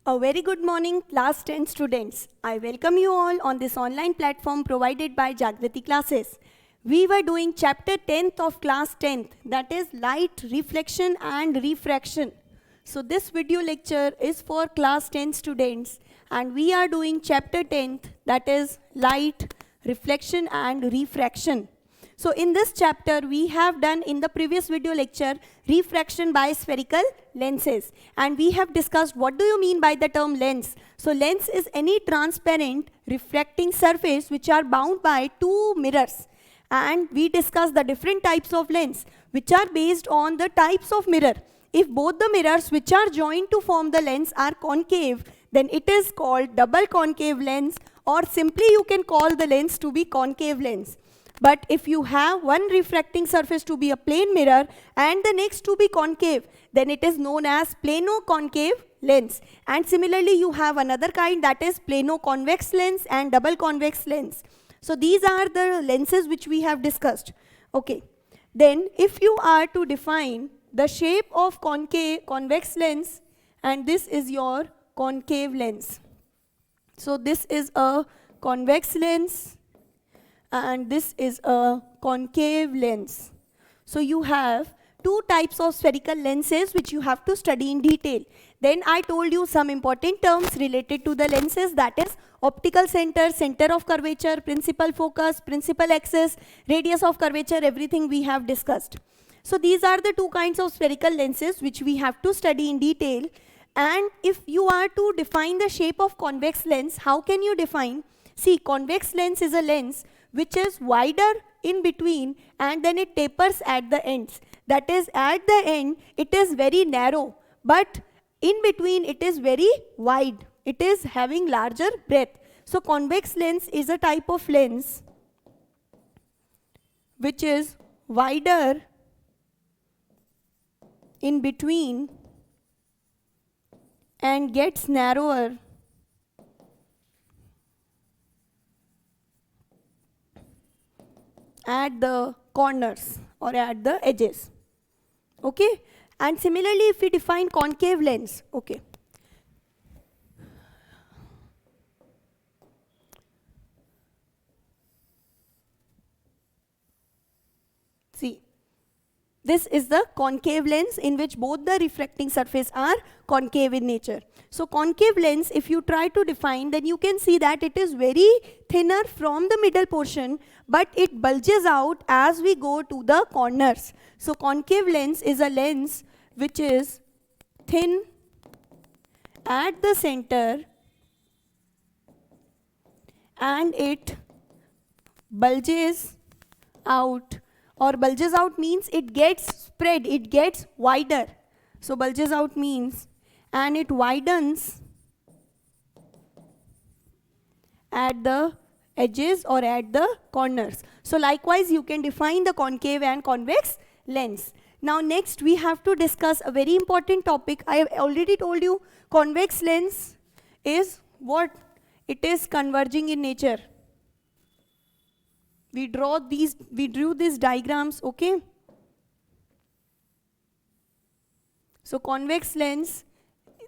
A very good morning, class 10 students. I welcome you all on this online platform provided by Jagrati Classes. We were doing chapter 10th of class 10th, that is light, reflection and refraction. So this video lecture is for class 10 students and we are doing chapter 10th, that is light, reflection and refraction. So in this chapter, we have done in the previous video lecture, refraction by spherical lenses. And we have discussed what do you mean by the term lens. So lens is any transparent refracting surface which are bound by two mirrors. And we discussed the different types of lens which are based on the types of mirror. If both the mirrors which are joined to form the lens are concave, then it is called double concave lens, or simply you can call the lens to be concave lens. But if you have one refracting surface to be a plane mirror and the next to be concave, then it is known as plano-concave lens. And similarly, you have another kind, that is plano-convex lens and double convex lens. So these are the lenses which we have discussed. Okay. Then if you are to define the shape of convex lens, and this is your concave lens. So this is a convex lens and this is a concave lens. So you have two types of spherical lenses which you have to study in detail. Then I told you some important terms related to the lenses, that is optical center, center of curvature, principal focus, principal axis, radius of curvature, everything we have discussed. So these are the two kinds of spherical lenses which we have to study in detail. And if you are to define the shape of convex lens, how can you define? See, convex lens is a lens which is wider in between and then it tapers at the ends. That is, at the end it is very narrow, but in between it is very wide. It is having larger breadth. So convex lens is a type of lens which is wider in between and gets narrower at the corners or at the edges. Okay? And similarly, if we define concave lens, okay. See, this is the concave lens in which both the refracting surface are concave in nature. So concave lens, if you try to define, then you can see that it is very thinner from the middle portion, but it bulges out as we go to the corners. So concave lens is a lens which is thin at the center and it bulges out, or bulges out means it gets spread, it gets wider. So bulges out means, and it widens at the edges or at the corners. So likewise you can define the concave and convex lens. Now next we have to discuss a very important topic. I have already told you convex lens is what? It is converging in nature. We drew these diagrams, okay? So convex lens,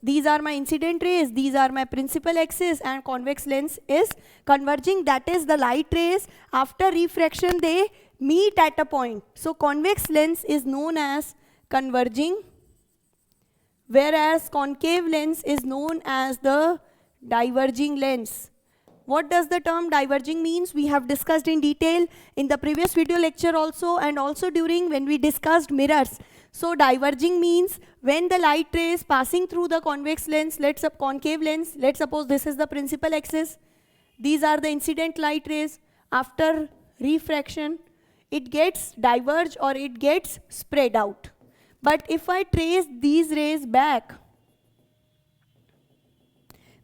these are my incident rays, these are my principal axis, and convex lens is converging, that is the light rays after refraction they meet at a point. So convex lens is known as converging, whereas concave lens is known as the diverging lens. What does the term diverging means? We have discussed in detail in the previous video lecture also, and also during when we discussed mirrors. So diverging means when the light rays passing through the convex lens, concave lens, let's suppose this is the principal axis. These are the incident light rays. After refraction, it gets diverged or it gets spread out. But if I trace these rays back,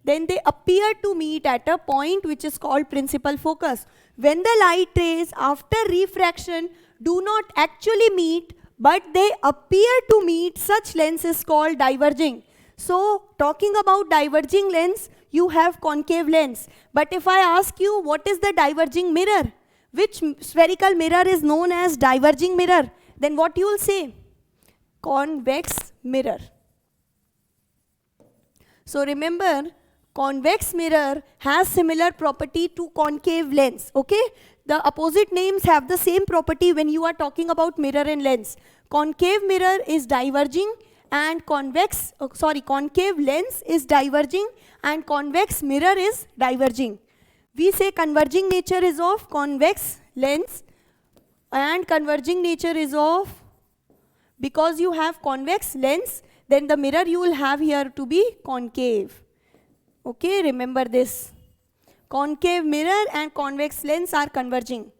then they appear to meet at a point which is called principal focus. When the light rays after refraction do not actually meet, but they appear to meet, such lens is called diverging. So talking about diverging lens, you have concave lens. But if I ask you what is the diverging mirror, which spherical mirror is known as diverging mirror, then what you will say? Convex mirror. So remember, convex mirror has similar property to concave lens, okay? The opposite names have the same property when you are talking about mirror and lens. Concave mirror is diverging and concave lens is diverging and convex mirror is diverging. We say converging nature is of convex lens and converging nature is of, because you have convex lens, then the mirror you will have here to be concave. Okay, remember this. Concave mirror and convex lens are converging.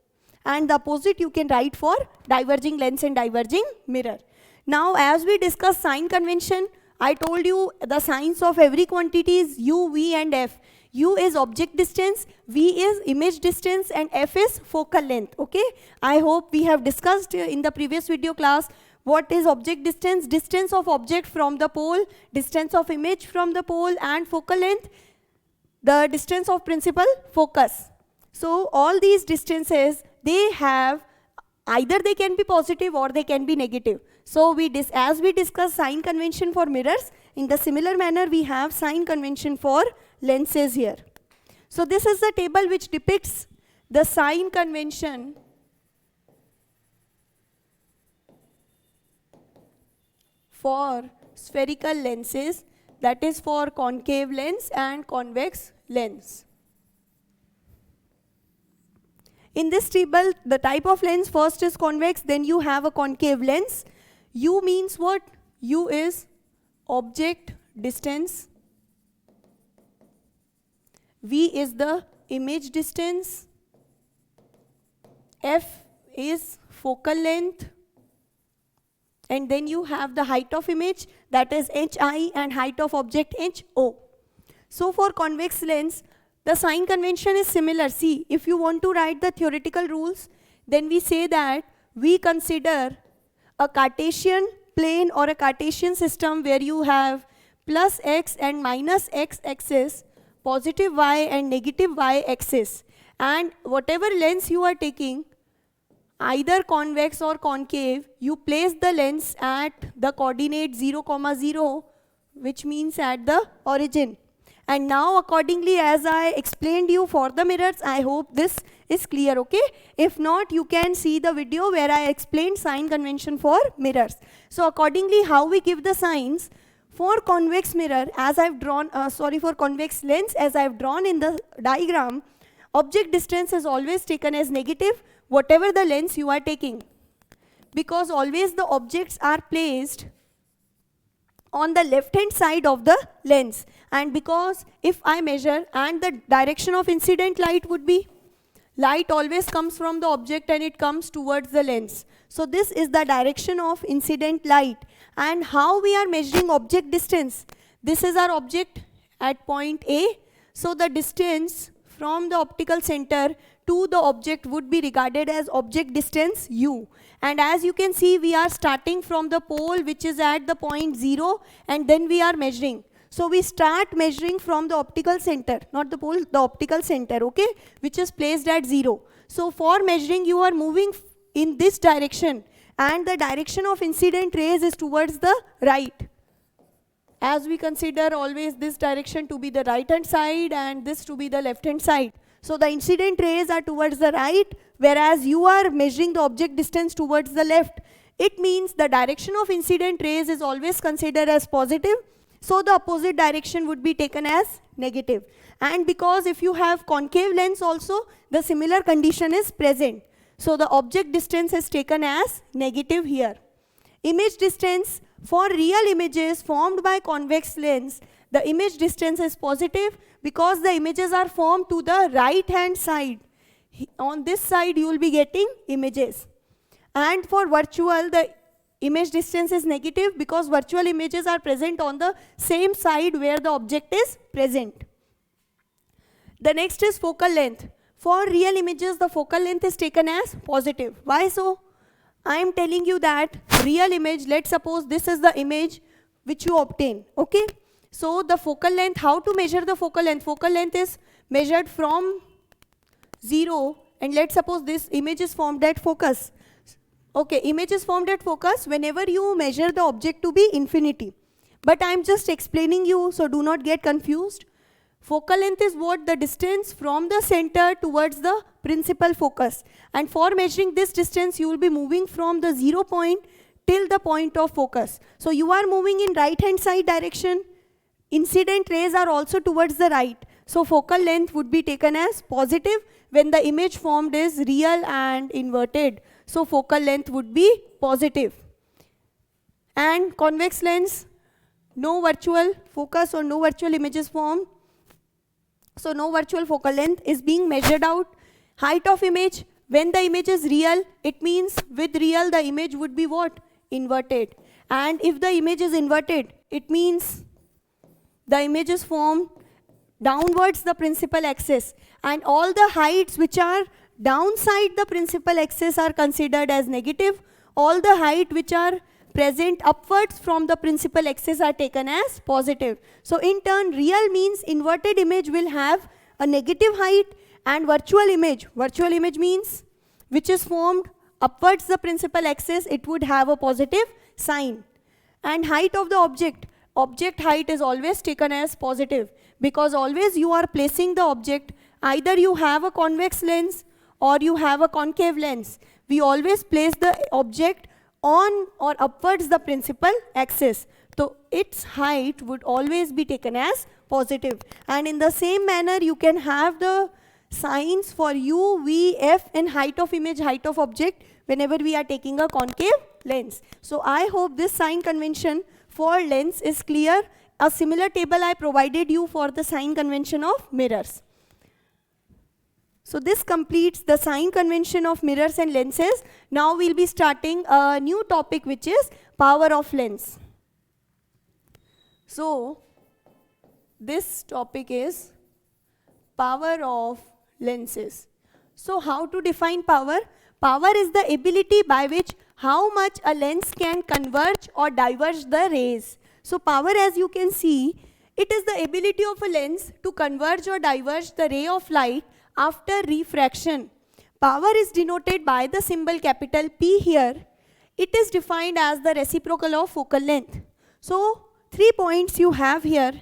And the opposite you can write for diverging lens and diverging mirror. Now, as we discuss sign convention, I told you the signs of every quantity is U, V and F. U is object distance, V is image distance and F is focal length. Okay, I hope we have discussed in the previous video class what is object distance, distance of object from the pole, distance of image from the pole and focal length, the distance of principal focus. So all these distances, they have either they can be positive or they can be negative. So as we discuss sign convention for mirrors, in the similar manner we have sign convention for lenses here. So this is the table which depicts the sign convention for spherical lenses, that is for concave lens and convex lens. In this table, the type of lens first is convex, then you have a concave lens. U means what? U is object distance. V is the image distance. F is focal length. And then you have the height of image, that is HI, and height of object HO. So for convex lens, the sign convention is similar. See, if you want to write the theoretical rules, then we say that we consider a Cartesian plane or a Cartesian system where you have plus x and minus x axis, positive y and negative y axis. And whatever lens you are taking, either convex or concave, you place the lens at the coordinate 0, 0, which means at the origin. And now accordingly, as I explained you for the mirrors, I hope this is clear, okay? If not, you can see the video where I explained sign convention for mirrors. So accordingly, how we give the signs for convex mirror, as I've drawn, for convex lens, as I've drawn in the diagram, object distance is always taken as negative, whatever the lens you are taking. Because always the objects are placed on the left hand side of the lens, and because if I measure, and the direction of incident light would be, light always comes from the object and it comes towards the lens. So this is the direction of incident light. And how we are measuring object distance? This is our object at point A. So the distance from the optical center to the object would be regarded as object distance U. And as you can see, we are starting from the pole which is at the point 0, and then we are measuring. So we start measuring from the optical center, not the pole, the optical center, okay, which is placed at 0. So for measuring, you are moving in this direction, and the direction of incident rays is towards the right. As we consider always this direction to be the right hand side and this to be the left hand side. So the incident rays are towards the right, whereas you are measuring the object distance towards the left. It means the direction of incident rays is always considered as positive, so the opposite direction would be taken as negative. And because if you have concave lens also, the similar condition is present. So the object distance is taken as negative here. Image distance, for real images formed by convex lens, the image distance is positive because the images are formed to the right hand side. On this side you will be getting images. And for virtual, the image distance is negative because virtual images are present on the same side where the object is present. The next is focal length. For real images, the focal length is taken as positive. Why so? I am telling you that real image, let's suppose this is the image which you obtain, okay? So the focal length, how to measure the focal length? Focal length is measured from 0, and let's suppose this image is formed at focus. Okay, image is formed at focus whenever you measure the object to be infinity. But I'm just explaining you, so do not get confused. Focal length is what? The distance from the center towards the principal focus. And for measuring this distance, you will be moving from the 0 point till the point of focus. So you are moving in right hand side direction. Incident rays are also towards the right. So focal length would be taken as positive when the image formed is real and inverted. So focal length would be positive. And convex lens, no virtual focus or no virtual images formed. So no virtual focal length is being measured out. Height of image, when the image is real, it means with real the image would be what? Inverted. And if the image is inverted, it means the image is formed downwards the principal axis. And all the heights which are downside the principal axis are considered as negative. All the height which are present upwards from the principal axis are taken as positive. So in turn, real means inverted image will have a negative height, and virtual image means which is formed upwards the principal axis, it would have a positive sign. And height of the object height is always taken as positive, because always you are placing the object, either you have a convex lens or you have a concave lens. We always place the object on or upwards the principal axis. So its height would always be taken as positive. And in the same manner, you can have the signs for U, V, F in height of image, height of object whenever we are taking a concave lens. So I hope this sign convention for lens is clear. A similar table I provided you for the sign convention of mirrors. So this completes the sign convention of mirrors and lenses. Now we'll be starting a new topic, which is power of lens. So this topic is power of lenses. So how to define power? Power is the ability by which how much a lens can converge or diverge the rays. So power, as you can see, it is the ability of a lens to converge or diverge the ray of light after refraction. Power is denoted by the symbol capital P here. It is defined as the reciprocal of focal length. So 3 points you have here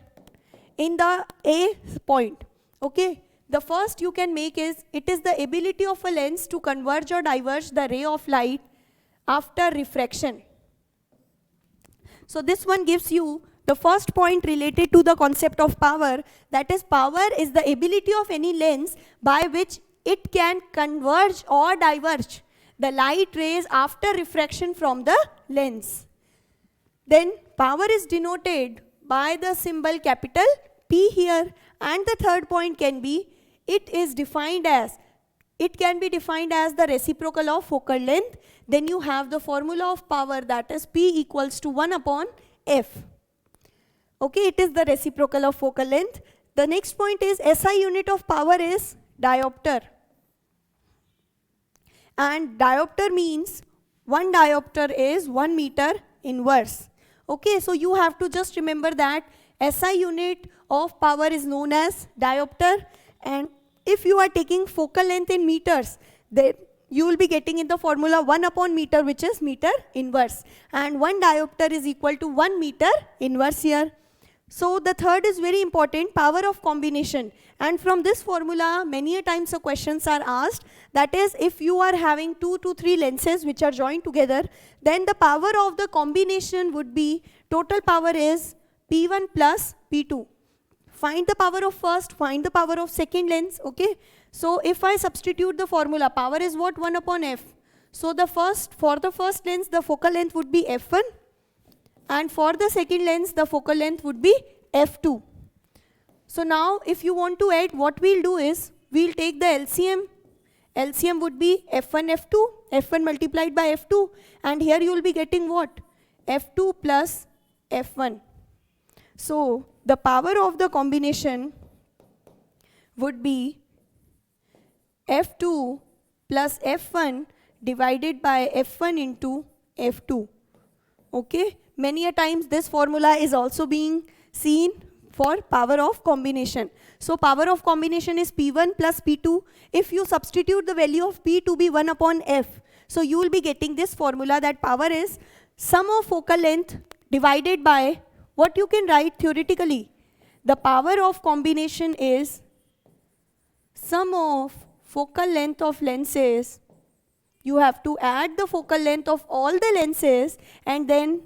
in the A point. Okay. The first you can make is, it is the ability of a lens to converge or diverge the ray of light after refraction. So this one gives you the first point related to the concept of power, that is, power is the ability of any lens by which it can converge or diverge the light rays after refraction from the lens. Then power is denoted by the symbol capital P here, and the third point can be, it can be defined as the reciprocal of focal length. Then you have the formula of power, that is P equals to 1 upon F. Okay, it is the reciprocal of focal length. The next point is SI unit of power is diopter. And diopter means 1 diopter is 1 meter inverse. Okay, so you have to just remember that SI unit of power is known as diopter. And if you are taking focal length in meters, then you will be getting in the formula 1 upon meter, which is meter inverse. And 1 diopter is equal to 1 meter inverse here. So the third is very important, power of combination. And from this formula, many a times the questions are asked. That is, if you are having 2 to 3 lenses which are joined together, then the power of the combination would be, total power is P1 plus P2. Find the power of first, find the power of second lens, okay? So if I substitute the formula, power is what? 1 upon F. So for the first lens, the focal length would be F1. And for the second lens, the focal length would be F2. So now, if you want to add, what we'll do is, we'll take the LCM. LCM would be F1, F2, F1 multiplied by F2. And here you will be getting what? F2 plus F1. So the power of the combination would be F2 plus F1 divided by F1 into F2. Okay? Many a times this formula is also being seen for power of combination. So power of combination is P1 plus P2. If you substitute the value of P to be 1 upon F, so you will be getting this formula, that power is sum of focal length divided by what you can write theoretically? The power of combination is sum of focal length of lenses. You have to add the focal length of all the lenses and then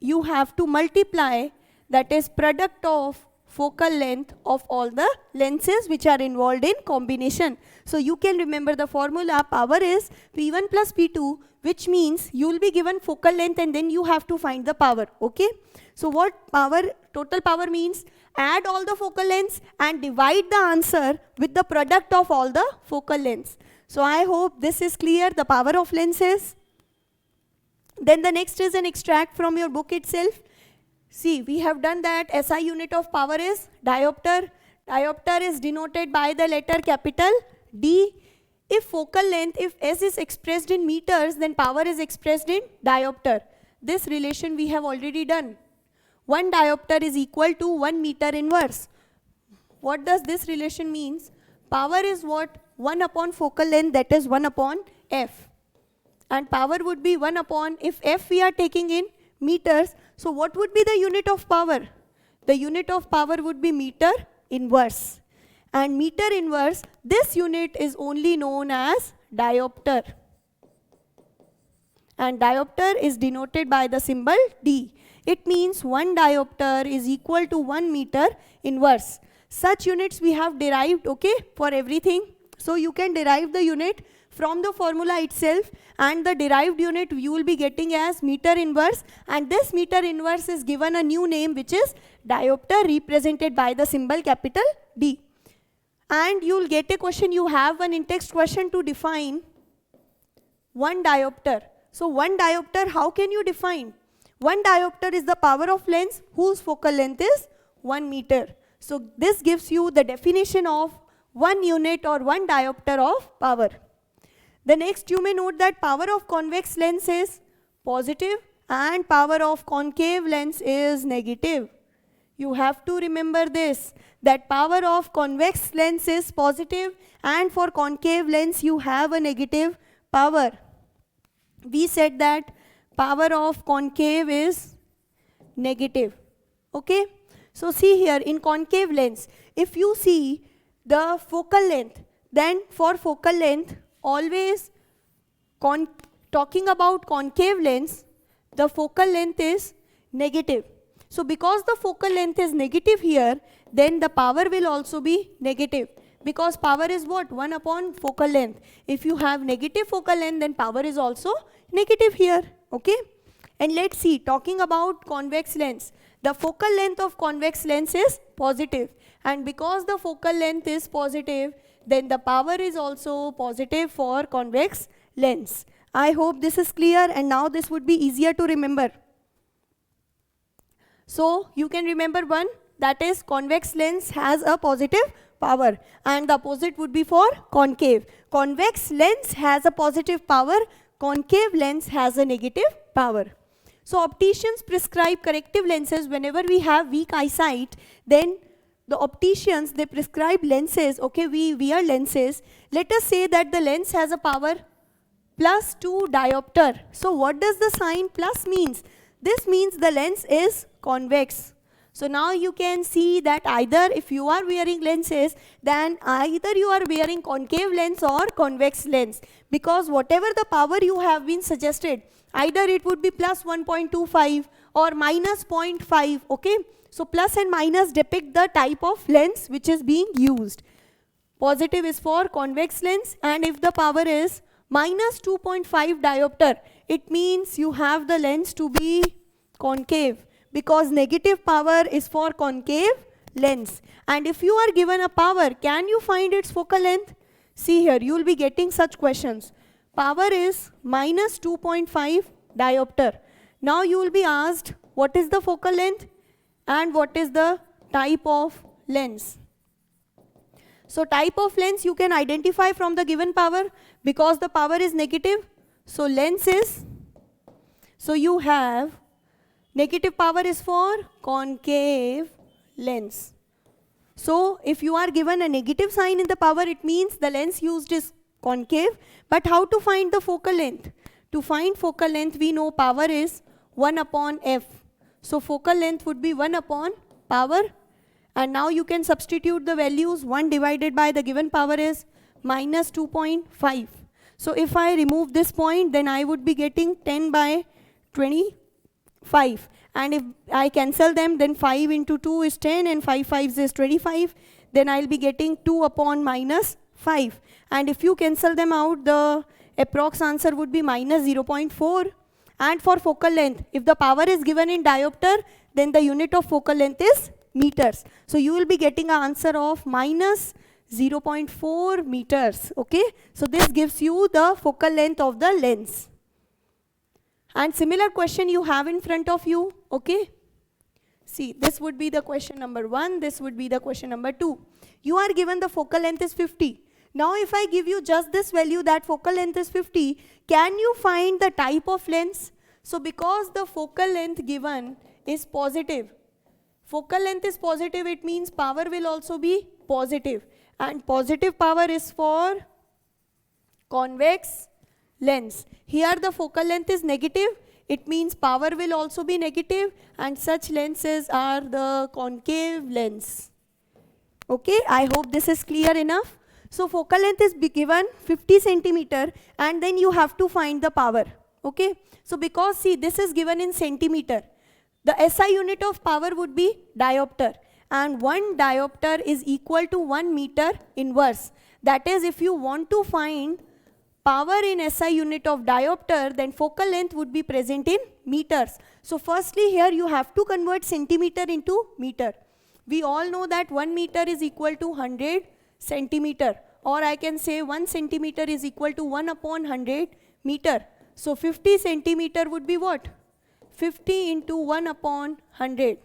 you have to multiply, that is product of focal length of all the lenses which are involved in combination. So you can remember the formula, power is P1 plus P2, which means you will be given focal length and then you have to find the power, okay? So what power, total power means, add all the focal lengths and divide the answer with the product of all the focal lengths. So I hope this is clear, the power of lenses. Then the next is an extract from your book itself. See, we have done that SI unit of power is diopter. Diopter is denoted by the letter capital D. If focal length, if S is expressed in meters, then power is expressed in diopter. This relation we have already done. 1 diopter is equal to 1 meter inverse. What does this relation means? Power is what? 1 upon focal length, that is 1 upon F. And power would be 1 upon, if F we are taking in meters, so what would be the unit of power? The unit of power would be meter inverse. And meter inverse, this unit is only known as diopter. And diopter is denoted by the symbol D. It means 1 diopter is equal to 1 meter inverse. Such units we have derived, okay, for everything. So you can derive the unit from the formula itself, and the derived unit you will be getting as meter inverse, and this meter inverse is given a new name which is diopter, represented by the symbol capital D. And you will get a question, you have an in-text question to define 1 diopter. So 1 diopter, how can you define? 1 diopter is the power of lens whose focal length is 1 meter. So this gives you the definition of 1 unit or 1 diopter of power. The next you may note that power of convex lens is positive and power of concave lens is negative. You have to remember this, that power of convex lens is positive and for concave lens you have a negative power. We said that power of concave is negative, okay? So see here, in concave lens, if you see the focal length, then for focal length, always talking about concave lens, the focal length is negative. So because the focal length is negative here, then the power will also be negative. Because power is what? 1 upon focal length. If you have negative focal length, then power is also negative here, okay? And let's see, talking about convex lens, the focal length of convex lens is positive. And because the focal length is positive, then the power is also positive for convex lens. I hope this is clear, and now this would be easier to remember. So you can remember one, that is convex lens has a positive power and the opposite would be for concave. Convex lens has a positive power, concave lens has a negative power. So opticians prescribe corrective lenses whenever we have weak eyesight. Then the opticians, they prescribe lenses, okay, we wear lenses. Let us say that the lens has a power plus 2 diopter. So what does the sign plus means? This means the lens is convex. So now you can see that either if you are wearing lenses, then either you are wearing concave lens or convex lens, because whatever the power you have been suggested, either it would be plus 1.25 or minus 0.5, okay? So plus and minus depict the type of lens which is being used. Positive is for convex lens, and if the power is minus 2.5 diopter, it means you have the lens to be concave, because negative power is for concave lens. And if you are given a power, can you find its focal length? See here, you will be getting such questions. Power is minus 2.5 diopter. Now you will be asked, what is the focal length and what is the type of lens? So type of lens you can identify from the given power, because the power is negative. So lens is, so you have negative power is for concave lens. So if you are given a negative sign in the power, it means the lens used is concave. But how to find the focal length? To find focal length, we know power is 1 upon f. So focal length would be 1 upon power. And now you can substitute the values. 1 divided by the given power is minus 2.5. So if I remove this point, then I would be getting 10 by 25. And if I cancel them, then 5 into 2 is 10 and 5 5s is 25. Then I'll be getting 2 upon minus 5. And if you cancel them out, the approx answer would be minus 0.4. And for focal length, if the power is given in diopter, then the unit of focal length is meters. So you will be getting an answer of minus 0.4 meters. Okay, so this gives you the focal length of the lens. And similar question you have in front of you. Okay, see, this would be the question number 1, this would be the question number 2. You are given the focal length is 50. Now if I give you just this value that focal length is 50, can you find the type of lens? So because the focal length given is positive, focal length is positive, it means power will also be positive. And positive power is for convex lens. Here the focal length is negative, it means power will also be negative, and such lenses are the concave lens. Okay, I hope this is clear enough. So focal length is given 50 centimeter and then you have to find the power. Okay, so because see, this is given in centimeter, the SI unit of power would be diopter, and 1 diopter is equal to 1 meter inverse. That is, if you want to find power in SI unit of diopter, then focal length would be present in meters. So firstly here you have to convert centimeter into meter. We all know that 1 meter is equal to 100 centimeter, or I can say 1 centimeter is equal to 1 upon 100 meter. So 50 centimeter would be what? 50 into 1 upon 100,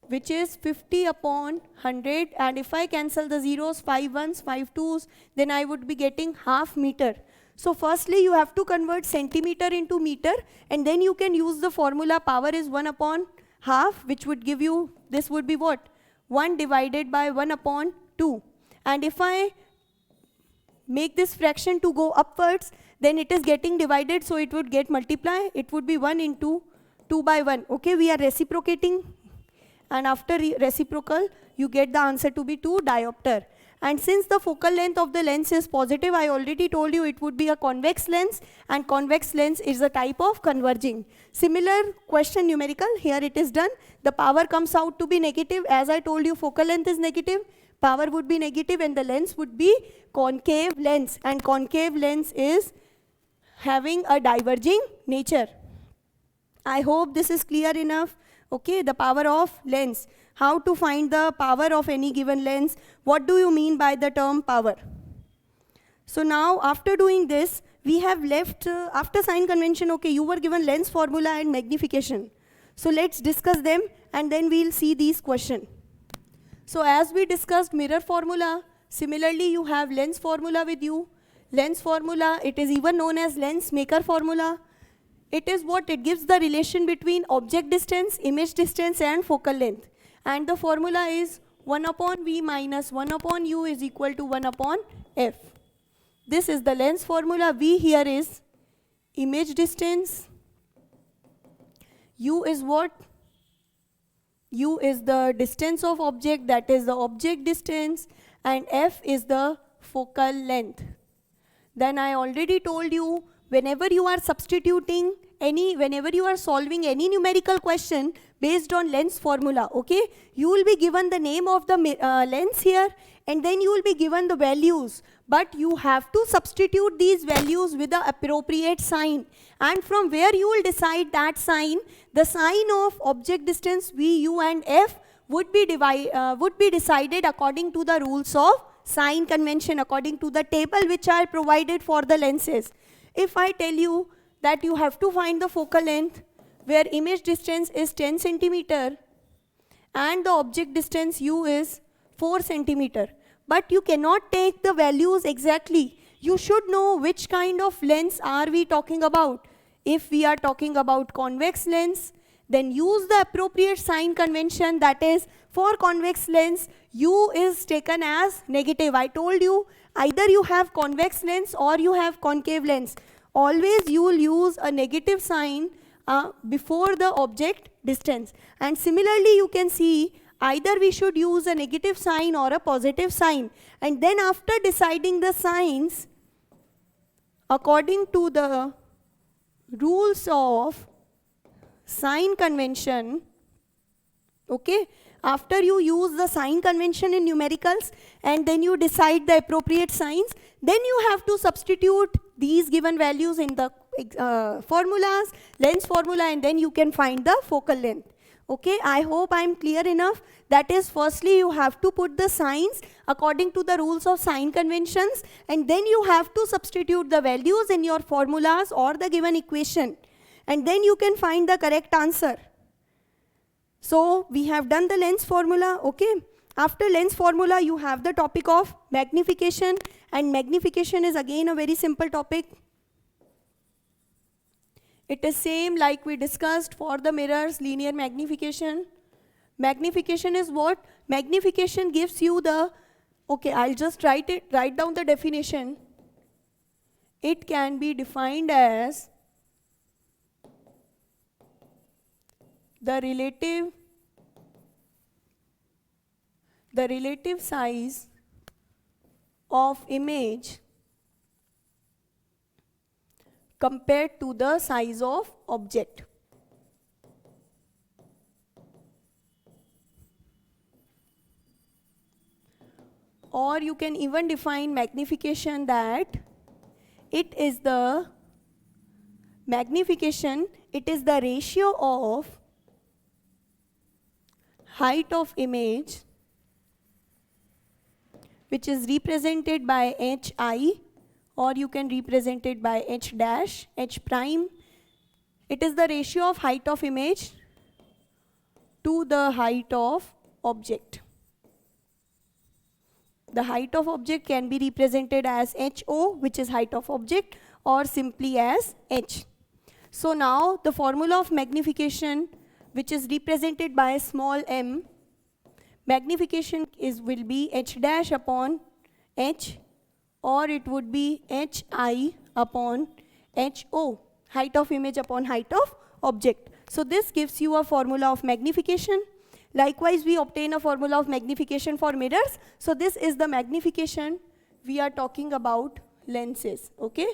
which is 50 upon 100, and if I cancel the zeros, 5 ones, 5 twos, then I would be getting half meter. So firstly you have to convert centimeter into meter, and then you can use the formula power is 1 upon half, which would give you, this would be what? 1 divided by 1 upon 2. And if I make this fraction to go upwards, then it is getting divided, so it would get multiply. It would be 1 into 2 by 1. Okay, we are reciprocating, and after reciprocal you get the answer to be 2 diopter. And since the focal length of the lens is positive, I already told you it would be a convex lens, and convex lens is a type of converging. Similar question numerical, here it is done. The power comes out to be negative. As I told you, focal length is negative, power would be negative, and the lens would be concave lens, and concave lens is having a diverging nature. I hope this is clear enough. Okay, the power of lens. How to find the power of any given lens? What do you mean by the term power? So now after doing this, we have left, after sign convention, okay, you were given lens formula and magnification. So let's discuss them and then we'll see these questions. So as we discussed mirror formula, similarly you have lens formula with you. Lens formula, it is even known as lens maker formula. It is what? It gives the relation between object distance, image distance and focal length. And the formula is 1 upon V minus 1 upon U is equal to 1 upon F. This is the lens formula. V here is image distance. U is what? U is the distance of object, that is the object distance, and F is the focal length. Then I already told you, whenever you are substituting whenever you are solving any numerical question based on lens formula, okay, you will be given the name of the lens here, and then you will be given the values, but you have to substitute these values with the appropriate sign, and from where you will decide that sign, the sign of object distance V, U and F would be decided according to the rules of sign convention, according to the table which are provided for the lenses. If I tell you that you have to find the focal length where image distance is 10 centimeter and the object distance U is 4 centimeter, but you cannot take the values exactly. You should know which kind of lens are we talking about. If we are talking about convex lens, then use the appropriate sign convention, that is for convex lens U is taken as negative. I told you either you have convex lens or you have concave lens. Always you will use a negative sign before the object distance. And similarly, you can see either we should use a negative sign or a positive sign. And then after deciding the signs, according to the rules of sign convention, okay, after you use the sign convention in numericals and then you decide the appropriate signs, then you have to substitute these given values in the formulas, lens formula, and then you can find the focal length. Okay, I hope I'm clear enough. That is, firstly you have to put the signs according to the rules of sign conventions, and then you have to substitute the values in your formulas or the given equation, and then you can find the correct answer. So we have done the lens formula, okay. After lens formula, you have the topic of magnification, and magnification is again a very simple topic. It is same like we discussed for the mirrors, linear magnification. Magnification is what? Magnification gives you the, okay, I'll just write down the definition. It can be defined as the relative size of image compared to the size of object. Or you can even define magnification that it is the magnification, it is the ratio of height of image, which is represented by hi, or you can represent it by h dash, h prime. It is the ratio of height of image to the height of object. The height of object can be represented as HO, which is height of object, or simply as h. So now the formula of magnification, which is represented by small m, magnification will be h dash upon h, or it would be hi upon ho, height of image upon height of object. So this gives you a formula of magnification. Likewise, we obtain a formula of magnification for mirrors. So this is the magnification we are talking about lenses, okay?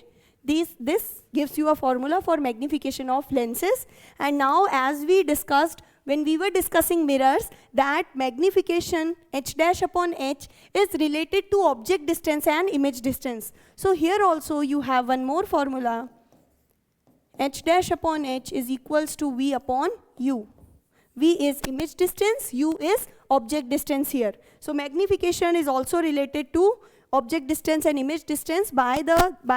This gives you a formula for magnification of lenses. And now, as we discussed when we were discussing mirrors, that magnification h dash upon h is related to object distance and image distance. So here also you have one more formula. H dash upon h is equals to v upon u. V is image distance, U is object distance here. So magnification is also related to object distance and image distance by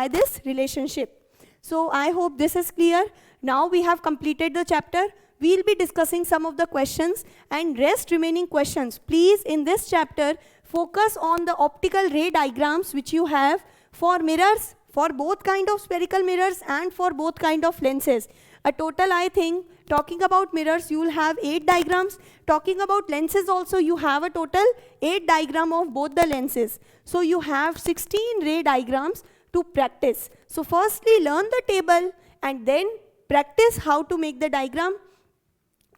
this relationship. So I hope this is clear. Now we have completed the chapter. We will be discussing some of the questions, and rest remaining questions. Please, in this chapter, focus on the optical ray diagrams which you have for mirrors, for both kind of spherical mirrors and for both kind of lenses. A total, I think, talking about mirrors, you will have 8 diagrams. Talking about lenses also, you have a total 8 diagram of both the lenses. So you have 16 ray diagrams to practice. So firstly, learn the table and then practice how to make the diagram.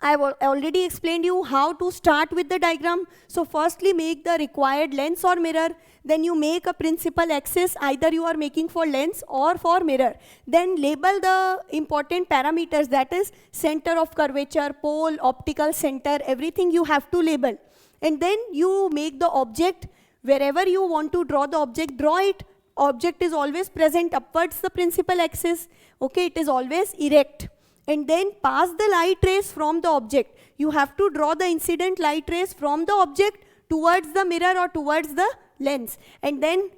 I have already explained you how to start with the diagram. So firstly, make the required lens or mirror. Then you make a principal axis, either you are making for lens or for mirror. Then label the important parameters, that is center of curvature, pole, optical center, everything you have to label. And then you make the object. Wherever you want to draw the object, draw it. Object is always present upwards the principal axis. Okay, it is always erect. And then pass the light rays from the object. You have to draw the incident light rays from the object towards the mirror or towards the lens. And then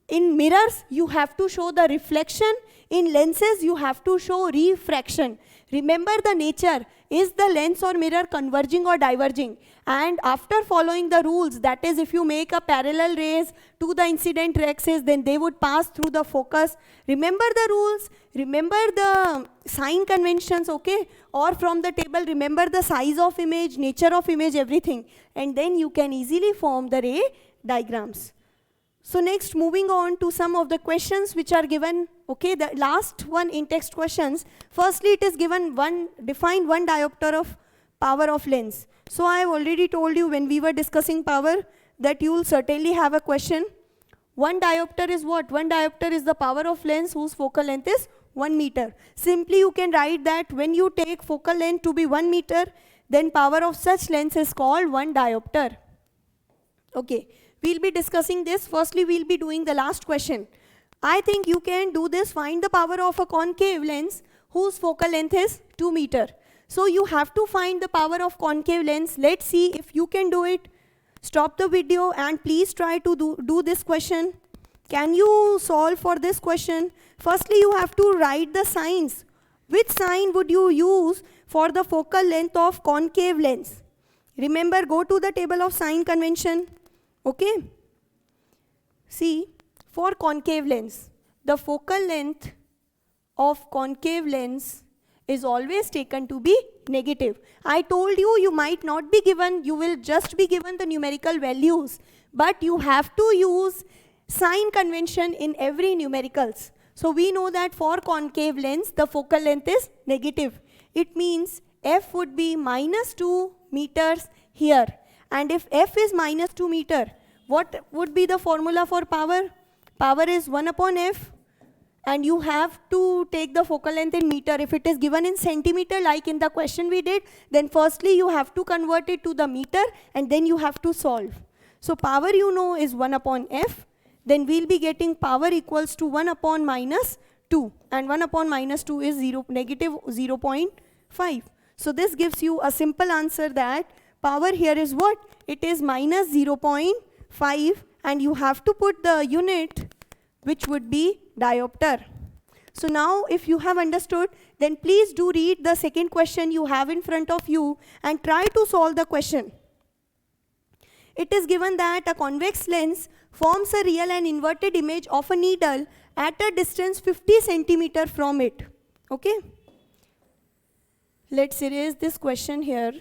in mirrors, you have to show the reflection. In lenses, you have to show refraction. Remember the nature. Is the lens or mirror converging or diverging? And after following the rules, that is, if you make a parallel rays to the incident axis, then they would pass through the focus. Remember the rules, remember the sign conventions, okay? Or from the table, remember the size of image, nature of image, everything. And then you can easily form the ray diagrams. So next, moving on to some of the questions which are given. Okay, the last one in text questions. Firstly, it is given define one diopter of power of lens. So I have already told you when we were discussing power that you will certainly have a question. One diopter is what? One diopter is the power of lens whose focal length is 1 meter. Simply you can write that when you take focal length to be 1 meter, then power of such lens is called 1 diopter. Okay, we'll be discussing this. Firstly, we'll be doing the last question. I think you can do this. Find the power of a concave lens whose focal length is 2 meter. So you have to find the power of concave lens. Let's see if you can do it. Stop the video and please try to do this question. Can you solve for this question? Firstly, you have to write the signs. Which sign would you use for the focal length of concave lens? Remember, go to the table of sign convention. Okay? See, for concave lens, the focal length of concave lens is always taken to be negative. I told you, you might not be given, you will just be given the numerical values, but you have to use sign convention in every numericals. So we know that for concave lens, the focal length is negative. It means f would be minus 2 meters here. And if f is minus 2 meter, what would be the formula for power? Power is 1 upon f. And you have to take the focal length in meter. If it is given in centimeter, like in the question we did, then firstly you have to convert it to the meter and then you have to solve. So power you know is 1 upon f. Then we'll be getting power equals to 1 upon minus 2. And 1 upon minus 2 is negative 0.5. So this gives you a simple answer that power here is what? It is minus 0.5 and you have to put the unit which would be diopter. So now if you have understood, then please do read the second question you have in front of you and try to solve the question. It is given that a convex lens forms a real and inverted image of a needle at a distance 50 centimeter from it. Okay? Let's erase this question here,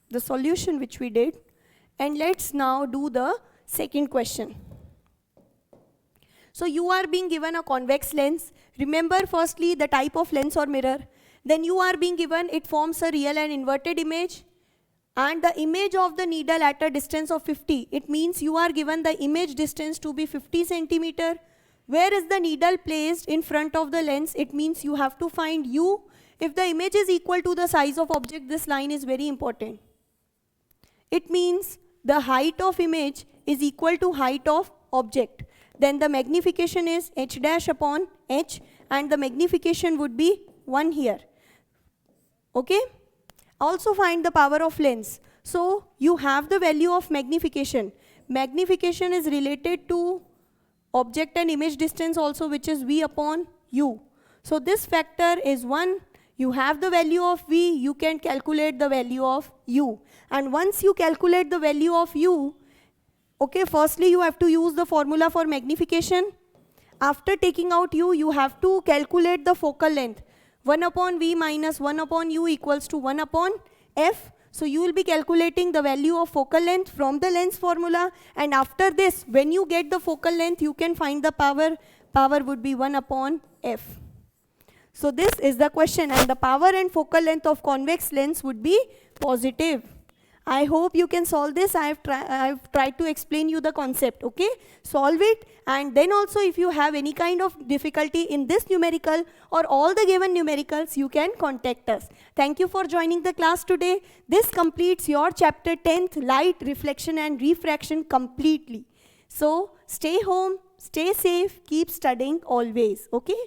the solution which we did, and let's now do the second question. So you are being given a convex lens. Remember firstly the type of lens or mirror. Then you are being given it forms a real and inverted image. And the image of the needle at a distance of 50. It means you are given the image distance to be 50 centimeter. Where is the needle placed in front of the lens? It means you have to find u. If the image is equal to the size of object, this line is very important. It means the height of image is equal to height of object. Then the magnification is h dash upon h and the magnification would be 1 here. Okay? Also find the power of lens. So you have the value of magnification. Magnification is related to object and image distance also, which is v upon u. So this factor is 1. You have the value of v, you can calculate the value of u. And once you calculate the value of u, okay, firstly you have to use the formula for magnification. After taking out u, you have to calculate the focal length. 1 upon v minus 1 upon u equals to 1 upon f. So you will be calculating the value of focal length from the lens formula, and after this, when you get the focal length, you can find the power. Power would be 1 upon f. So this is the question, and the power and focal length of convex lens would be positive. I hope you can solve this. I've tried to explain you the concept, okay? Solve it, and then also if you have any kind of difficulty in this numerical or all the given numericals, you can contact us. Thank you for joining the class today. This completes your chapter 10th, light, reflection and refraction completely. So stay home, stay safe, keep studying always, okay?